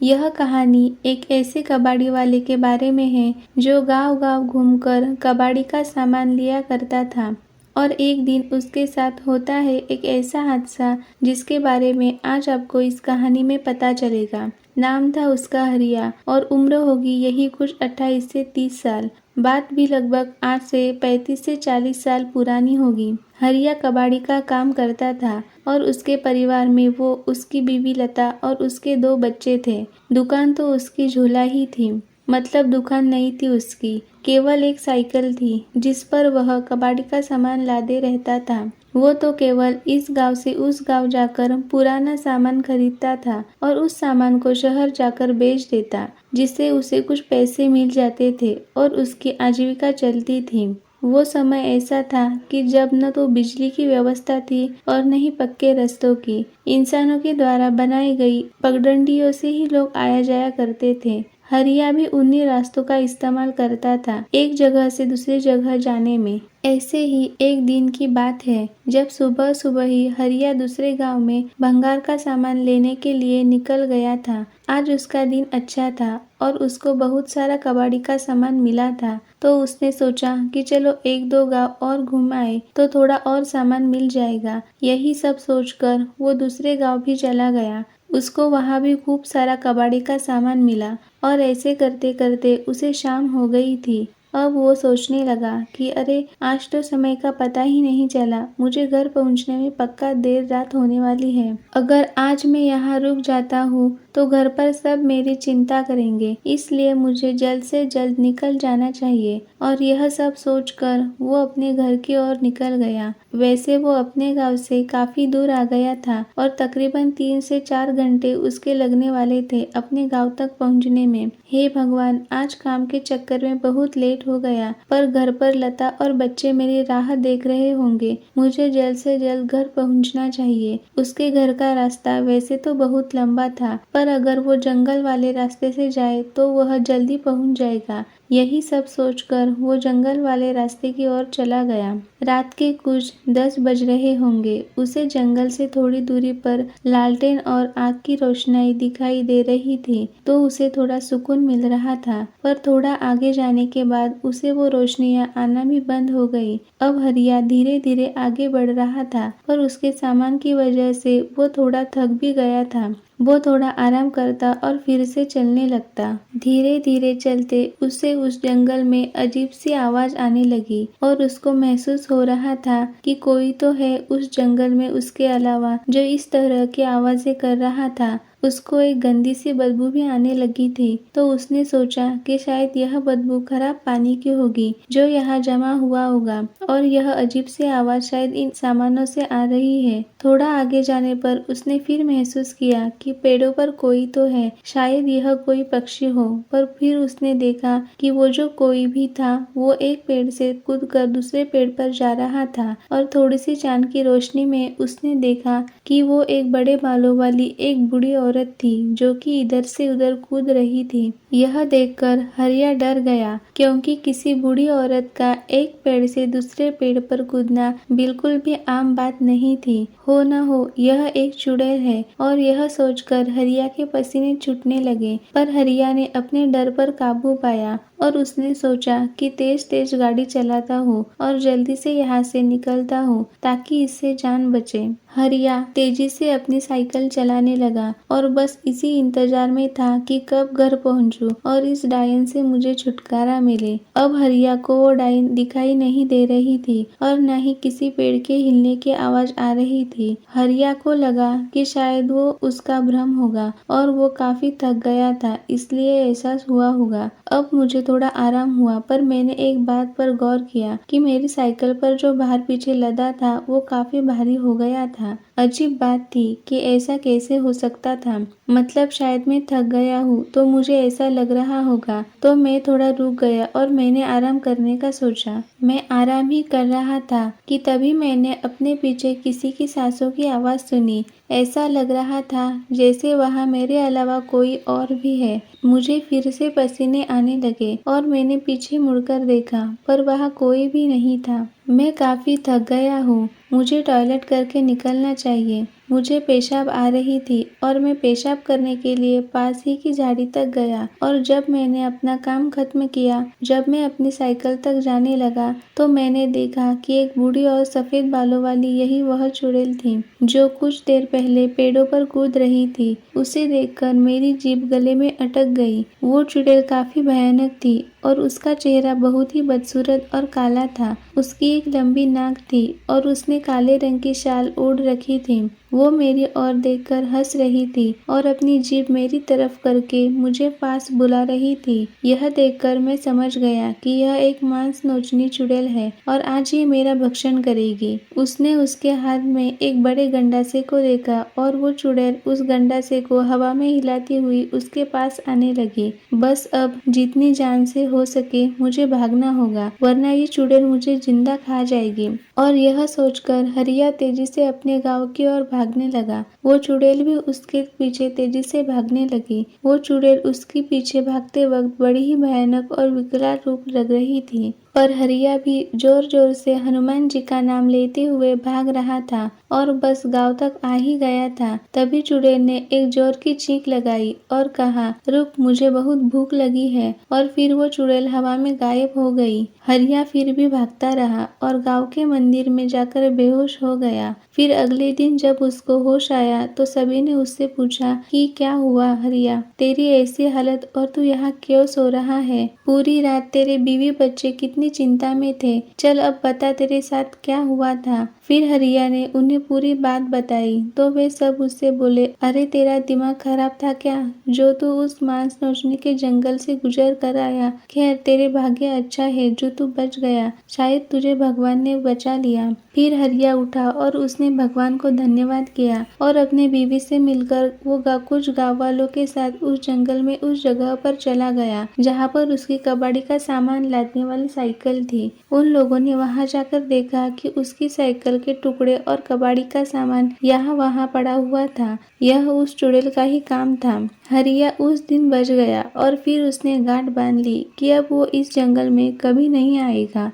यह कहानी एक ऐसे कबाड़ी वाले के बारे में है जो गांव-गांव घूमकर कबाड़ी का सामान लिया करता था और एक दिन उसके साथ होता है एक ऐसा हादसा जिसके बारे में आज आपको इस कहानी में पता चलेगा। नाम था उसका हरिया और उम्र होगी यही कुछ 28 से 30 साल। बात भी लगभग आज से 35 से 40 साल पुरानी होगी। हरिया कबाड़ी का काम करता था और उसके परिवार में वो, उसकी बीवी लता और उसके 2 बच्चे थे। दुकान तो उसकी झोला ही थी, मतलब दुकान नहीं थी उसकी, केवल एक साइकिल थी जिस पर वह कबाड़ी का सामान लादे रहता था। वो तो केवल इस गांव से उस गांव जाकर पुराना सामान खरीदता था और उस सामान को शहर जाकर बेच देता, जिससे उसे कुछ पैसे मिल जाते थे और उसकी आजीविका चलती थी। वो समय ऐसा था कि जब न तो बिजली की व्यवस्था थी और न ही पक्के रास्तों की। इंसानों के द्वारा बनाई गई पगडंडियों से ही लोग आया जाया करते थे। हरिया भी उन्हीं रास्तों का इस्तेमाल करता था एक जगह से दूसरी जगह जाने में। ऐसे ही एक दिन की बात है जब सुबह सुबह ही हरिया दूसरे गांव में भंगार का सामान लेने के लिए निकल गया था। आज उसका दिन अच्छा था और उसको बहुत सारा कबाड़ी का सामान मिला था, तो उसने सोचा कि चलो 1-2 गांव और घूम आए तो थोड़ा और सामान मिल जाएगा। यही सब सोचकर वो दूसरे गांव भी चला गया। उसको वहां भी खूब सारा कबाड़ी का सामान मिला और ऐसे करते करते उसे शाम हो गई थी। अब वो सोचने लगा कि अरे आज तो समय का पता ही नहीं चला, मुझे घर पहुंचने में पक्का देर रात होने वाली है। अगर आज मैं यहाँ रुक जाता हूँ तो घर पर सब मेरी चिंता करेंगे, इसलिए मुझे जल्द से जल्द निकल जाना चाहिए। और यह सब सोचकर वो अपने घर की ओर निकल गया। वैसे वो अपने गांव से काफी दूर आ गया था और तकरीबन 3 से 4 घंटे उसके लगने वाले थे अपने गांव तक पहुंचने में। हे भगवान, आज काम के चक्कर में बहुत लेट हो गया, पर घर पर लता और बच्चे मेरी राह देख रहे होंगे। मुझे जल्द से जल्द घर पहुंचना चाहिए। उसके घर का रास्ता वैसे तो बहुत लंबा था, पर अगर वो जंगल वाले रास्ते से जाए तो वह जल्दी पहुंच जाएगा। यही सब सोचकर वो जंगल वाले रास्ते की ओर चला गया। रात के कुछ 10 बज रहे होंगे। उसे जंगल से थोड़ी दूरी पर लालटेन और आग की रोशनाई दिखाई दे रही थी, तो उसे थोड़ा सुकून मिल रहा था। पर थोड़ा आगे जाने के बाद उसे वो रोशनियां आना भी बंद हो गई। अब हरिया धीरे धीरे आगे बढ़ रहा था, पर उसके सामान की वजह से वो थोड़ा थक भी गया था। वो थोड़ा आराम करता और फिर से चलने लगता। धीरे धीरे चलते उसे उस जंगल में अजीब सी आवाज आने लगी और उसको महसूस हो रहा था कि कोई तो है उस जंगल में उसके अलावा जो इस तरह की आवाजें कर रहा था। उसको एक गंदी सी बदबू भी आने लगी थी, तो उसने सोचा कि शायद यह बदबू खराब पानी की होगी जो यहाँ जमा हुआ होगा और यह अजीब सी आवाज शायद इन सामानों से आ रही है। थोड़ा आगे जाने पर उसने फिर महसूस किया कि पेड़ों पर कोई तो है, शायद यह कोई पक्षी हो। पर फिर उसने देखा कि वो जो कोई भी था वो एक पेड़ से कूदकर दूसरे पेड़ पर जा रहा था और थोड़ी सी चांद की रोशनी में उसने देखा कि वो एक बड़े बालों वाली एक बूढ़ी औरत थी जो कि इधर से उधर कूद रही थी। यह देखकर हरिया डर गया, क्योंकि किसी बूढ़ी औरत का एक पेड़ से दूसरे पेड़ पर कूदना बिल्कुल भी आम बात नहीं थी। हो न हो यह एक चुड़ैल है। और यह सोचकर हरिया के पसीने छूटने लगे, पर हरिया ने अपने डर पर काबू पाया और उसने सोचा कि तेज तेज गाड़ी चलाता हूँ और जल्दी से यहाँ से निकलता हूँ ताकि इससे जान बचे। हरिया तेजी से अपनी साइकिल चलाने लगा और बस इसी इंतजार में था कि कब घर पहुँचूं और इस डायन से मुझे छुटकारा मिले। अब हरिया को वो डायन दिखाई नहीं दे रही थी और न ही किसी पेड़ के हिलने की आवाज आ रही थी। हरिया को लगा कि शायद वो उसका भ्रम होगा और वो काफी थक गया था, इसलिए ऐसा हुआ होगा। अब मुझे थोड़ा आराम हुआ, पर मैंने एक बात पर गौर किया कि मेरी साइकिल पर जो बाहर पीछे लदा था वो काफी भारी हो गया था। अजीब बात थी कि ऐसा कैसे हो सकता था। मतलब शायद मैं थक गया हूँ तो मुझे ऐसा लग रहा होगा। तो मैं थोड़ा रुक गया और मैंने आराम करने का सोचा। मैं आराम ही कर रहा था कि तभी मैंने अपने पीछे किसी की सांसों की आवाज सुनी। ऐसा लग रहा था जैसे वहाँ मेरे अलावा कोई और भी है। मुझे फिर से पसीने आने लगे और मैंने पीछे मुड़कर देखा, पर वहाँ कोई भी नहीं था। मैं काफी थक गया हूँ, मुझे टॉयलेट करके निकलना चाहिए। मुझे पेशाब आ रही थी और मैं पेशाब करने के लिए पास ही की झाड़ी तक गया और जब मैंने अपना काम खत्म किया, जब मैं अपनी साइकिल तक जाने लगा तो मैंने देखा कि एक बूढ़ी और सफेद बालों वाली यही वह चुड़ैल थी जो कुछ देर पहले पेड़ों पर कूद रही थी। उसे देखकर मेरी जीभ गले में अटक गई। वो चुड़ैल काफी भयानक थी और उसका चेहरा बहुत ही बदसूरत और काला था। उसकी एक लंबी नाक थी और उसने काले रंग की शाल ओढ़ रखी थी। वो मेरी ओर देखकर हंस रही थी और अपनी जीभ मेरी तरफ करके मुझे पास बुला रही थी। यह देखकर मैं समझ गया कि यह एक मांस नोचनी चुड़ैल है और आज ये मेरा भक्षण करेगी। उसने उसके हाथ में एक बड़े गंडासे को देखा और वो चुड़ैल उस गंडासे को हवा में हिलाती हुई उसके पास आने लगी। बस अब जितनी जान से हो सके मुझे भागना होगा, वरना ये चुड़ैल मुझे जिंदा खा जाएगी। और यह सोचकर हरिया तेजी से अपने गांव की ओर भागने लगा। वो चुड़ैल भी उसके पीछे तेजी से भागने लगी। वो चुड़ैल उसके पीछे भागते वक्त बड़ी ही भयानक और विकराल रूप लग रही थी, पर हरिया भी जोर जोर से हनुमान जी का नाम लेते हुए भाग रहा था और बस गांव तक आ ही गया था। तभी चुड़ैल ने एक जोर की चीख लगाई और कहा, रुक, मुझे बहुत भूख लगी है। और फिर वो चुड़ैल हवा में गायब हो गई। हरिया फिर भी भागता रहा और गांव के मंदिर में जाकर बेहोश हो गया। फिर अगले दिन जब उसको होश आया तो सभी ने उससे पूछा कि क्या हुआ हरिया, तेरी ऐसी हालत और तू यहाँ क्यों सो रहा है? पूरी रात तेरे बीवी बच्चे कितनी चिंता में थे। चल अब बता तेरे साथ क्या हुआ था। फिर हरिया ने उन्हें पूरी बात बताई तो वे सब उससे बोले, अरे तेरा दिमाग खराब था क्या, जो तू उस मांस नोचने के जंगल से गुजर कर आया। खैर तेरे भाग्य अच्छा है जो तू बच गया, शायद तुझे भगवान ने बचा लिया। फिर हरिया उठा और उसने भगवान को धन्यवाद किया और अपने बीवी से मिलकर वो कुछ गाँव वालों के साथ उस जंगल में उस जगह पर चला गया जहाँ पर उसकी कबाड़ी का सामान लादने वाली साइकिल थी। उन लोगों ने वहां जाकर देखा कि उसकी साइकिल के टुकड़े और कबाड़ी का सामान यहाँ वहाँ पड़ा हुआ था। यह उस चुड़ैल का ही काम था। हरिया उस दिन बच गया और फिर उसने गांठ बांध ली कि अब वो इस जंगल में कभी नहीं आएगा।